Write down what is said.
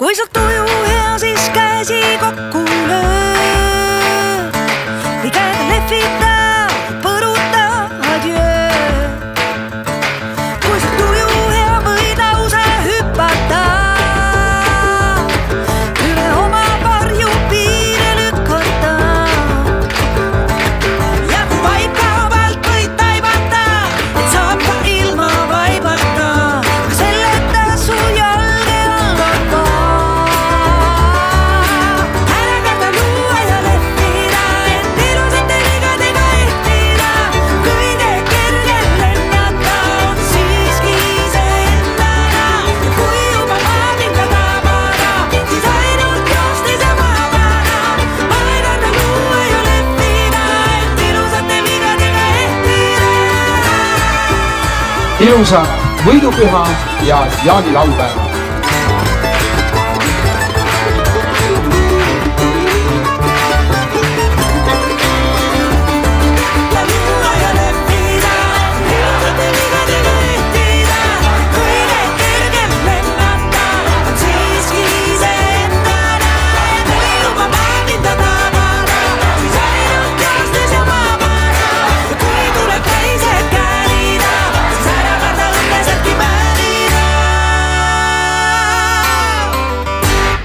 kui sul tuju hea, siis käsi kokku löö või käega lehvita, põruta adjöö. kui sul tuju hea, võid lausa hüpata, üle oma varju piire lükata. ja kui vaip kaob alt, võid taibata, et saab ka ilma vaibata, selleta su jalge algata. ära karda luua ja lehvida, et ilusate vigadega ehtida. kõige kergem lennata on siiski iseendana. kui juba maagika tabada, siis ainult joostes ja vabana. ära karda luua ja lehvida, et ilusate vigadega ehtida. ilusat võidupüha ja jaanilaupäeva!